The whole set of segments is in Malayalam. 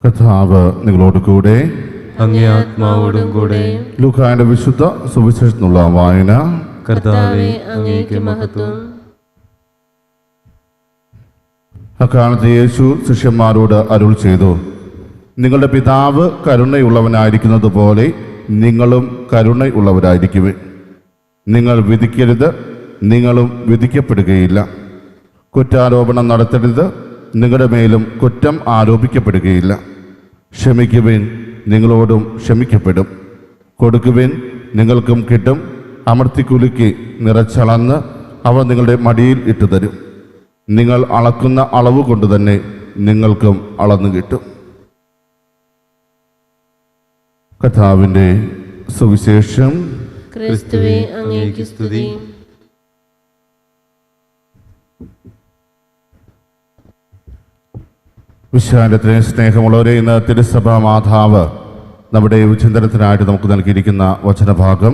കർത്താവ് നിങ്ങളോട് കൂടെ. അങ്ങേ ആത്മാവോടും കൂടെ. ലൂക്കായുടെ വിശുദ്ധ സുവിശേഷത്തിനുള്ള വായന. കർത്താവേ, അങ്ങേക്ക് മഹത്വം. അക്കാലത്ത് യേശു ശിഷ്യന്മാരോട് അരുൾ ചെയ്തു, നിങ്ങളുടെ പിതാവ് കരുണയുള്ളവനായിരിക്കുന്നത് പോലെ നിങ്ങളും കരുണയുള്ളവരായിരിക്കുവിൻ. നിങ്ങൾ വിധിക്കരുത്, നിങ്ങളും വിധിക്കപ്പെടുകയില്ല. കുറ്റാരോപണം നടത്തരുത്, നിങ്ങളുടെ മേലും കുറ്റം ആരോപിക്കപ്പെടുകയില്ല. ക്ഷമിക്കുവിൻ, നിങ്ങളോടും ക്ഷമിക്കപ്പെടും. കൊടുക്കുവിൻ, നിങ്ങൾക്കും കിട്ടും. അമർത്തിക്കുലുക്കി നിറച്ചളന്ന് അവ നിങ്ങളുടെ മടിയിൽ ഇട്ടുതരും. നിങ്ങൾ അളക്കുന്ന അളവ് കൊണ്ട് തന്നെ നിങ്ങൾക്കും അളന്നു കിട്ടും. കർത്താവിൻ്റെ സുവിശേഷം. ക്രിസ്തുവേ, അങ്ങേക്ക് സ്തുതി. വിശാലത്തിന് സ്നേഹമുള്ളവരെ, ഇന്ന് തിരുസഭാ മാതാവ് നമ്മുടെ വിചിന്തനത്തിനായിട്ട് നമുക്ക് നൽകിയിരിക്കുന്ന വചനഭാഗം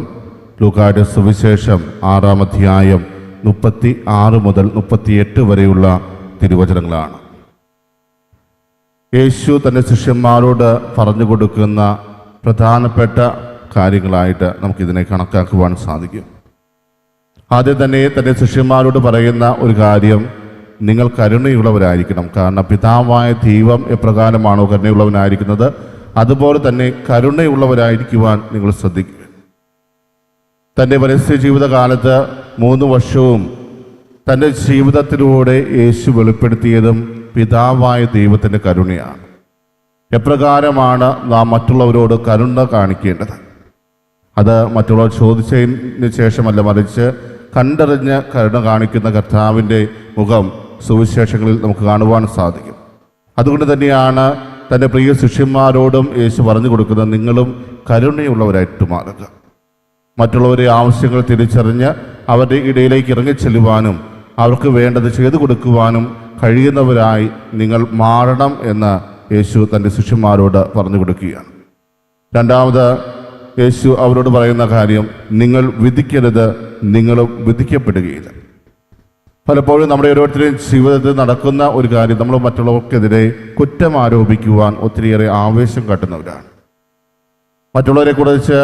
ലൂക്കായുടെ സുവിശേഷം 6-ാം അധ്യായം 36 മുതൽ 38 വരെയുള്ള തിരുവചനങ്ങളാണ്. യേശു തൻ്റെ ശിഷ്യന്മാരോട് പറഞ്ഞു കൊടുക്കുന്ന പ്രധാനപ്പെട്ട കാര്യങ്ങളായിട്ട് നമുക്കിതിനെ കണക്കാക്കുവാൻ സാധിക്കും. ആദ്യം തന്നെ തൻ്റെ ശിഷ്യന്മാരോട് പറയുന്ന ഒരു കാര്യം, നിങ്ങൾ കരുണയുള്ളവരായിരിക്കണം. കാരണം പിതാവായ ദൈവം എപ്രകാരമാണോ കരുണയുള്ളവനായിരിക്കുന്നത്, അതുപോലെ തന്നെ കരുണയുള്ളവരായിരിക്കുവാൻ നിങ്ങൾ ശ്രദ്ധിക്കുക. തൻ്റെ പരസ്യ ജീവിതകാലത്ത് 3 വർഷവും തൻ്റെ ജീവിതത്തിലൂടെ യേശു വെളിപ്പെടുത്തിയതും പിതാവായ ദൈവത്തിൻ്റെ കരുണയാണ്. എപ്രകാരമാണ് നാം മറ്റുള്ളവരോട് കരുണ കാണിക്കേണ്ടത്? അത് മറ്റുള്ളവർ ചോദിച്ചതിന് ശേഷമല്ല, മറിച്ച് കണ്ടറിഞ്ഞ് കരുണ കാണിക്കുന്ന കർത്താവിൻ്റെ മുഖം സുവിശേഷങ്ങളിൽ നമുക്ക് കാണുവാൻ സാധിക്കും. അതുകൊണ്ട് തന്നെയാണ് തൻ്റെ പ്രിയ ശിഷ്യന്മാരോടും യേശു പറഞ്ഞു കൊടുക്കുന്നത്, നിങ്ങളും കരുണയുള്ളവരായിട്ട് മാറുക. മറ്റുള്ളവരെ ആവശ്യങ്ങൾ തിരിച്ചറിഞ്ഞ് അവരുടെ ഇടയിലേക്ക് ഇറങ്ങിച്ചെല്ലുവാനും അവർക്ക് വേണ്ടത് ചെയ്തു കൊടുക്കുവാനും കഴിയുന്നവരായി നിങ്ങൾ മാറണം എന്ന് യേശു തൻ്റെ ശിഷ്യന്മാരോട് പറഞ്ഞു കൊടുക്കുകയാണ്. രണ്ടാമത് യേശു അവരോട് പറയുന്ന കാര്യം, നിങ്ങൾ വിധിക്കരുത്, നിങ്ങളും വിധിക്കപ്പെടുകയില്ല. പലപ്പോഴും നമ്മുടെ ഓരോരുത്തരുടെയും ജീവിതത്തിൽ നടക്കുന്ന ഒരു കാര്യം, നമ്മൾ മറ്റുള്ളവർക്കെതിരെ കുറ്റം ആരോപിക്കുവാൻ ഒത്തിരിയേറെ ആവേശം കാട്ടുന്നവരാണ്. മറ്റുള്ളവരെ കുറിച്ച്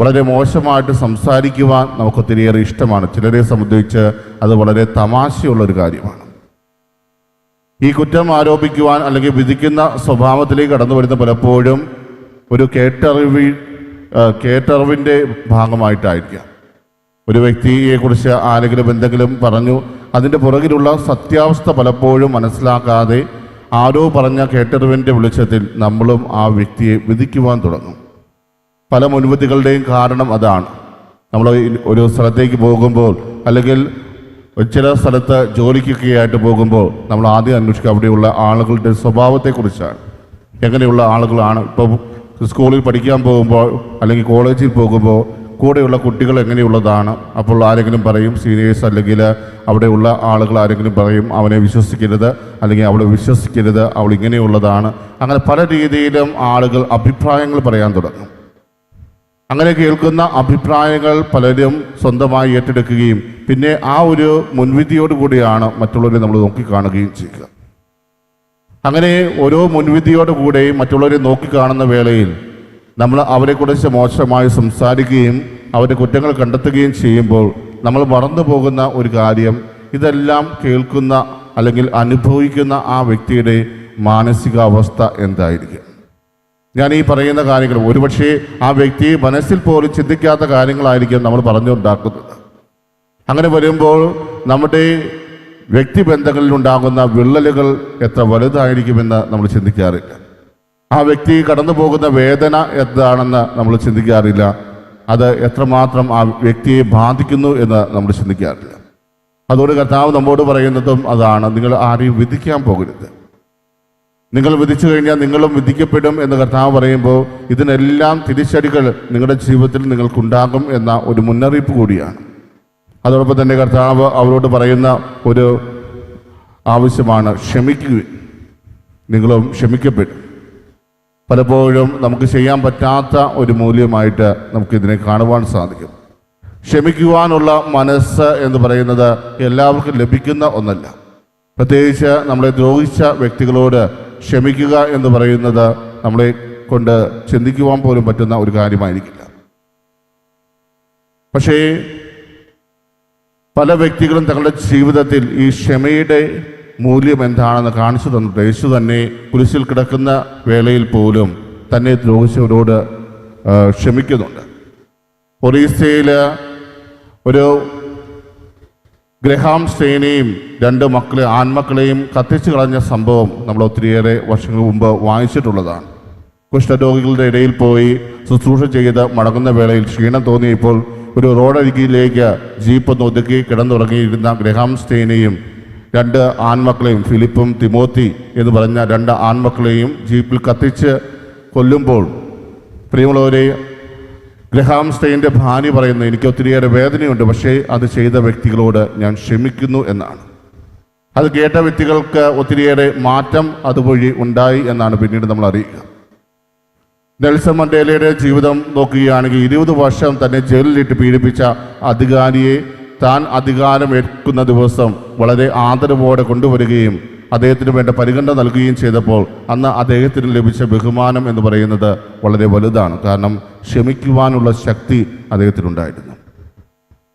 വളരെ മോശമായിട്ട് സംസാരിക്കുവാൻ നമുക്കൊത്തിരിയേറെ ഇഷ്ടമാണ്. ചിലരെ സംബന്ധിച്ച് അത് വളരെ തമാശയുള്ളൊരു കാര്യമാണ്. ഈ കുറ്റം ആരോപിക്കുവാൻ അല്ലെങ്കിൽ വിധിക്കുന്ന സ്വഭാവത്തിലേക്ക് കടന്നു വരുന്ന പലപ്പോഴും ഒരു കേട്ടറിവിൻ്റെ ഭാഗമായിട്ടായിരിക്കാം. ഒരു വ്യക്തിയെക്കുറിച്ച് ആരെങ്കിലും എന്തെങ്കിലും പറഞ്ഞു, അതിൻ്റെ പുറകിലുള്ള സത്യാവസ്ഥ പലപ്പോഴും മനസ്സിലാക്കാതെ ആരോ പറഞ്ഞ കേട്ടറിവിൻ്റെ വെളിച്ചത്തിൽ നമ്മളും ആ വ്യക്തിയെ വിധിക്കുവാൻ തുടങ്ങും. പല മുൻവിധികളുടെയും കാരണം അതാണ്. നമ്മൾ ഒരു സ്ഥലത്തേക്ക് പോകുമ്പോൾ അല്ലെങ്കിൽ ചില സ്ഥലത്ത് ജോലിക്കൊക്കെയായിട്ട് പോകുമ്പോൾ നമ്മൾ ആദ്യം അന്വേഷിക്കുക അവിടെയുള്ള ആളുകളുടെ സ്വഭാവത്തെക്കുറിച്ചാണ്. എങ്ങനെയുള്ള ആളുകളാണ്. ഇപ്പോൾ സ്കൂളിൽ പഠിക്കാൻ പോകുമ്പോൾ അല്ലെങ്കിൽ കോളേജിൽ പോകുമ്പോൾ കൂടെയുള്ള കുട്ടികൾ എങ്ങനെയുള്ളതാണ്. അപ്പോൾ ആരെങ്കിലും പറയും, സീനിയേഴ്സ് അല്ലെങ്കിൽ അവിടെയുള്ള ആളുകൾ ആരെങ്കിലും പറയും, അവനെ വിശ്വസിക്കരുത് അല്ലെങ്കിൽ അവളെ വിശ്വസിക്കരുത്, അവൾ ഇങ്ങനെയുള്ളതാണ്. അങ്ങനെ പല രീതിയിലും ആളുകൾ അഭിപ്രായങ്ങൾ പറയാൻ തുടങ്ങും. അങ്ങനെ കേൾക്കുന്ന അഭിപ്രായങ്ങൾ പലരും സ്വന്തമായി ഏറ്റെടുക്കുകയും പിന്നെ ആ ഒരു മുൻവിധിയോടുകൂടിയാണ് മറ്റുള്ളവരെ നമ്മൾ നോക്കിക്കാണുകയും ചെയ്യുക. അങ്ങനെ ഓരോ മുൻവിധിയോടുകൂടെയും മറ്റുള്ളവരെ നോക്കിക്കാണുന്ന വേളയിൽ നമ്മൾ അവരെക്കുറിച്ച് മോശമായി സംസാരിക്കുകയും അവരുടെ കുറ്റങ്ങൾ കണ്ടെത്തുകയും ചെയ്യുമ്പോൾ നമ്മൾ മറന്നു പോകുന്ന ഒരു കാര്യം, ഇതെല്ലാം കേൾക്കുന്ന അല്ലെങ്കിൽ അനുഭവിക്കുന്ന ആ വ്യക്തിയുടെ മാനസികാവസ്ഥ എന്തായിരിക്കും. ഞാൻ ഈ പറയുന്ന കാര്യങ്ങൾ ഒരുപക്ഷെ ആ വ്യക്തി മനസ്സിൽ പോലും ചിന്തിക്കാത്ത കാര്യങ്ങളായിരിക്കും നമ്മൾ പറഞ്ഞുണ്ടാക്കുന്നത്. അങ്ങനെ വരുമ്പോൾ നമ്മുടെ വ്യക്തിബന്ധങ്ങളിൽ ഉണ്ടാകുന്ന വിള്ളലുകൾ എത്ര വലുതായിരിക്കുമെന്ന് നമ്മൾ ചിന്തിക്കാറില്ല. ആ വ്യക്തി കടന്നു പോകുന്ന വേദന എന്താണെന്ന് നമ്മൾ ചിന്തിക്കാറില്ല. അത് എത്രമാത്രം ആ വ്യക്തിയെ ബാധിക്കുന്നു എന്ന് നമ്മൾ ചിന്തിക്കാറില്ല. അതുകൊണ്ട് കർത്താവ് നമ്മോട് പറയുന്നതും അതാണ്, നിങ്ങൾ ആരെയും വിധിക്കാൻ പോകരുത്. നിങ്ങൾ വിധിച്ചു കഴിഞ്ഞാൽ നിങ്ങളും വിധിക്കപ്പെടും എന്ന് കർത്താവ് പറയുമ്പോൾ ഇതിനെല്ലാം തിരിച്ചടികൾ നിങ്ങളുടെ ജീവിതത്തിൽ നിങ്ങൾക്കുണ്ടാകും എന്ന ഒരു മുന്നറിയിപ്പ് കൂടിയാണ്. അതോടൊപ്പം തന്നെ കർത്താവ് അവരോട് പറയുന്ന ഒരു ആവശ്യമാണ്, ക്ഷമിക്കുക, നിങ്ങളും ക്ഷമിക്കപ്പെടും. പലപ്പോഴും നമുക്ക് ചെയ്യാൻ പറ്റാത്ത ഒരു മൂല്യമായിട്ട് നമുക്കിതിനെ കാണുവാൻ സാധിക്കും. ക്ഷമിക്കുവാനുള്ള മനസ്സ് എന്ന് പറയുന്നത് എല്ലാവർക്കും ലഭിക്കുന്ന ഒന്നല്ല. പ്രത്യേകിച്ച് നമ്മളെ ദ്രോഹിച്ച വ്യക്തികളോട് ക്ഷമിക്കുക എന്ന് പറയുന്നത് നമ്മളെ കൊണ്ട് ചിന്തിക്കുവാൻ പോലും പറ്റുന്ന ഒരു കാര്യമായിരിക്കില്ല. പക്ഷേ പല വ്യക്തികളും തങ്ങളുടെ ജീവിതത്തിൽ ഈ ക്ഷമയുടെ മൂല്യം എന്താണെന്ന് കാണിച്ചു തന്നിട്ട് യേശു തന്നെ കുരിശിൽ കിടക്കുന്ന വേളയിൽ പോലും തന്നെ ദ്രോഹിച്ചവരോട് ക്ഷമിക്കുന്നുണ്ട്. ഒറീസയിൽ ഒരു ഗ്രഹാം സ്റ്റെയിനെയും 2 ആൺമക്കളെയും കത്തിച്ചു കളഞ്ഞ സംഭവം നമ്മൾ ഒത്തിരിയേറെ വർഷങ്ങൾ മുമ്പ് വായിച്ചിട്ടുള്ളതാണ്. കുഷ്ഠരോഗികളുടെ ഇടയിൽ പോയി ശുശ്രൂഷ ചെയ്ത് മടങ്ങുന്ന വേളയിൽ ക്ഷീണം തോന്നിയപ്പോൾ ഒരു റോഡരികിലേക്ക് ജീപ്പ് ഒതുക്കി കിടന്നുറങ്ങിയിരുന്ന ഗ്രഹാം സ്റ്റെയിനെയും 2 ആൺമക്കളെയും ഫിലിപ്പും തിമോത്തി എന്ന് പറഞ്ഞ 2 ആൺമക്കളെയും ജീപ്പിൽ കത്തിച്ച് കൊല്ലുമ്പോൾ പ്രിയമുള്ളവരെ, ഗ്രഹാം സ്റ്റെയിൻ്റെ ഭാര്യ പറയുന്നു, എനിക്ക് ഒത്തിരിയേറെ വേദനയുണ്ട്, പക്ഷേ അത് ചെയ്ത വ്യക്തികളോട് ഞാൻ ക്ഷമിക്കുന്നു എന്നാണ്. അത് കേട്ട വ്യക്തികൾക്ക് ഒത്തിരിയേറെ മാറ്റം അതുവഴി ഉണ്ടായി എന്നാണ് പിന്നീട് നമ്മൾ അറിയുക. നെൽസൺ മണ്ടേലയുടെ ജീവിതം നോക്കുകയാണെങ്കിൽ 20 വർഷം തന്നെ ജയിലിലിട്ട് പീഡിപ്പിച്ച അധികാരിയെ താൻ അധികാരമേൽക്കുന്ന ദിവസം വളരെ ആദരവോടെ കൊണ്ടുവരികയും അദ്ദേഹത്തിന് വേണ്ട പരിഗണന നൽകുകയും ചെയ്തപ്പോൾ അന്ന് അദ്ദേഹത്തിന് ലഭിച്ച ബഹുമാനം എന്ന് പറയുന്നത് വളരെ വലുതാണ്. കാരണം ക്ഷമിക്കുവാനുള്ള ശക്തി അദ്ദേഹത്തിനുണ്ടായിരുന്നു.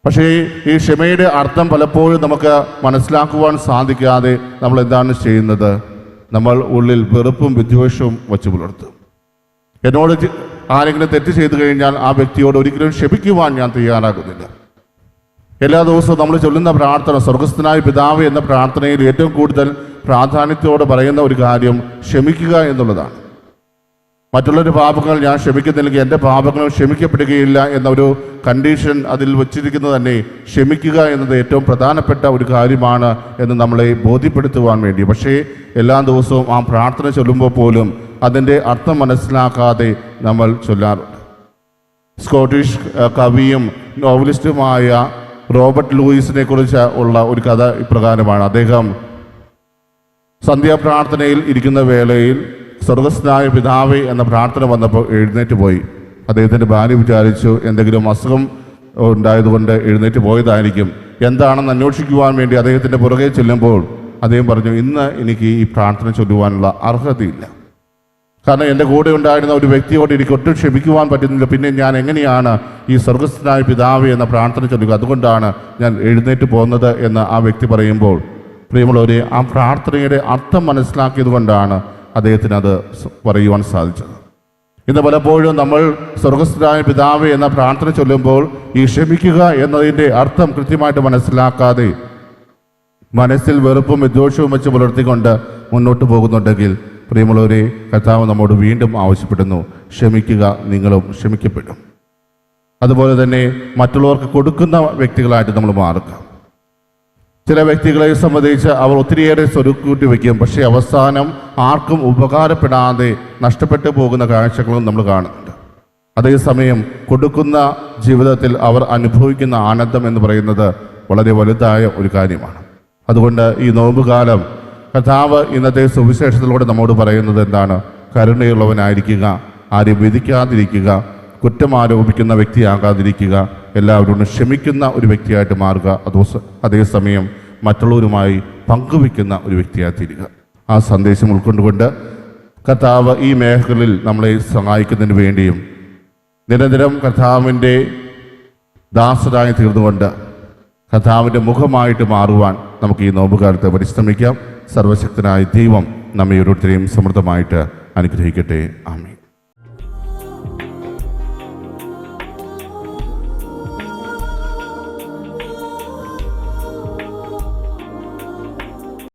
പക്ഷേ ഈ ക്ഷമയുടെ അർത്ഥം പലപ്പോഴും നമുക്ക് മനസ്സിലാക്കുവാൻ സാധിക്കാതെ നമ്മൾ എന്താണ് ചെയ്യുന്നത്? നമ്മൾ ഉള്ളിൽ വെറുപ്പും വിദ്വേഷവും വച്ചു പുലർത്തും. എന്നോട് ആരെങ്കിലും തെറ്റ് ചെയ്തു കഴിഞ്ഞാൽ ആ വ്യക്തിയോട് ഒരിക്കലും ക്ഷമിക്കുവാൻ ഞാൻ തയ്യാറാകുന്നില്ല. എല്ലാ ദിവസവും നമ്മൾ ചൊല്ലുന്ന പ്രാർത്ഥന, സ്വർഗസ്ഥനായ പിതാവ് എന്ന പ്രാർത്ഥനയിൽ ഏറ്റവും കൂടുതൽ പ്രാധാന്യത്തോടെ പറയുന്ന ഒരു കാര്യം ക്ഷമിക്കുക എന്നുള്ളതാണ്. മറ്റുള്ളവരുടെ പാപങ്ങൾ ഞാൻ ക്ഷമിക്കുന്നില്ലെങ്കിൽ എൻ്റെ പാപങ്ങളും ക്ഷമിക്കപ്പെടുകയില്ല എന്നൊരു കണ്ടീഷൻ അതിൽ വച്ചിരിക്കുന്നത് തന്നെ ക്ഷമിക്കുക എന്നത് ഏറ്റവും പ്രധാനപ്പെട്ട ഒരു കാര്യമാണ് എന്ന് നമ്മളെ ബോധ്യപ്പെടുത്തുവാൻ വേണ്ടി. പക്ഷേ എല്ലാ ദിവസവും ആ പ്രാർത്ഥന ചൊല്ലുമ്പോൾ പോലും അതിൻ്റെ അർത്ഥം മനസ്സിലാക്കാതെ നമ്മൾ ചൊല്ലാറുണ്ട്. സ്കോട്ടിഷ് കവിയും നോവലിസ്റ്റുമായ റോബർട്ട് ലൂയിസിനെ കുറിച്ച് ഉള്ള ഒരു കഥ ഇപ്രകാരമാണ്. അദ്ദേഹം സന്ധ്യാപ്രാർത്ഥനയിൽ ഇരിക്കുന്ന വേളയിൽ സ്വർഗസ്ഥനായ പിതാവേ എന്ന പ്രാർത്ഥന വന്നപ്പോൾ എഴുന്നേറ്റ് പോയി. അദ്ദേഹത്തിൻ്റെ ഭാര്യ വിചാരിച്ചു എന്തെങ്കിലും അസുഖം ഉണ്ടായതുകൊണ്ട് എഴുന്നേറ്റ് പോയതായിരിക്കും. എന്താണെന്ന് അന്വേഷിക്കുവാൻ വേണ്ടി അദ്ദേഹത്തിൻ്റെ പുറകെ ചെല്ലുമ്പോൾ അദ്ദേഹം പറഞ്ഞു, ഇന്ന് എനിക്ക് ഈ പ്രാർത്ഥന ചൊല്ലുവാനുള്ള അർഹതയില്ല. കാരണം എൻ്റെ കൂടെ ഉണ്ടായിരുന്ന ഒരു വ്യക്തിയോട് എനിക്ക് ഒട്ടും ക്ഷമിക്കുവാൻ പറ്റുന്നില്ല. പിന്നെ ഞാൻ എങ്ങനെയാണ് ഈ സ്വർഗസ്ഥനായ പിതാവേ എന്ന പ്രാർത്ഥന ചൊല്ലുക? അതുകൊണ്ടാണ് ഞാൻ എഴുന്നേറ്റ് പോകുന്നത് എന്ന് ആ വ്യക്തി പറയുമ്പോൾ, പ്രിയമുള്ളവരെ, ആ പ്രാർത്ഥനയുടെ അർത്ഥം മനസ്സിലാക്കിയത് കൊണ്ടാണ് അദ്ദേഹത്തിന് അത് പറയുവാൻ സാധിച്ചത്. ഇന്ന് പലപ്പോഴും നമ്മൾ സ്വർഗസ്ഥനായ പിതാവേ എന്ന പ്രാർത്ഥന ചൊല്ലുമ്പോൾ ഈ ക്ഷമിക്കുക എന്നതിൻ്റെ അർത്ഥം കൃത്യമായിട്ട് മനസ്സിലാക്കാതെ മനസ്സിൽ വെറുപ്പും വിദ്വേഷവും വെച്ച് പുലർത്തിക്കൊണ്ട് മുന്നോട്ട് പോകുന്നുണ്ടെങ്കിൽ, പ്രിയമുള്ളവരെ, കർത്താവ് നമ്മോട് വീണ്ടും ആവശ്യപ്പെടുന്നു, ക്ഷമിക്കുക, നിങ്ങളും ക്ഷമിക്കപ്പെടും. അതുപോലെ തന്നെ മറ്റുള്ളവർക്ക് കൊടുക്കുന്ന വ്യക്തികളായിട്ട് നമ്മൾ മാറുക. ചില വ്യക്തികളെ സംബന്ധിച്ച് അവർ ഒത്തിരിയേറെ സ്വരുക്കൂട്ടി വയ്ക്കും, പക്ഷേ അവസാനം ആർക്കും ഉപകാരപ്പെടാതെ നഷ്ടപ്പെട്ടു പോകുന്ന കാഴ്ചകളും നമ്മൾ കാണുന്നുണ്ട്. അതേസമയം കൊടുക്കുന്ന ജീവിതത്തിൽ അവർ അനുഭവിക്കുന്ന ആനന്ദം എന്ന് പറയുന്നത് വളരെ വലുതായ ഒരു കാര്യമാണ്. അതുകൊണ്ട് ഈ നോമ്പുകാലം കർത്താവ് ഇന്നത്തെ സുവിശേഷത്തിലൂടെ നമ്മോട് പറയുന്നത് എന്താണ്? കരുണയുള്ളവനായിരിക്കുക, ആരെയും വിധിക്കാതിരിക്കുക, കുറ്റം ആരോപിക്കുന്ന വ്യക്തിയാകാതിരിക്കുക, എല്ലാവരോടും ക്ഷമിക്കുന്ന ഒരു വ്യക്തിയായിട്ട് മാറുക. അതേസമയം മറ്റുള്ളവരുമായി പങ്കുവയ്ക്കുന്ന ഒരു വ്യക്തിയായി തീരുക. ആ സന്ദേശം ഉൾക്കൊണ്ടുകൊണ്ട് കർത്താവ് ഈ മേഖലയിൽ നമ്മളെ സഹായിക്കുന്നതിന് വേണ്ടിയും നിരന്തരം കർത്താവിൻ്റെ ദാസരായി തീർന്നുകൊണ്ട് കർത്താവിൻ്റെ മുഖമായിട്ട് മാറുവാൻ നമുക്ക് ഈ നോമ്പുകാലത്ത് പരിശ്രമിക്കാം. സർവശക്തനായ ദൈവം നമ്മെ ഓരോരുത്തരെയും സമൃദ്ധമായിട്ട് അനുഗ്രഹിക്കട്ടെ. ആമേൻ.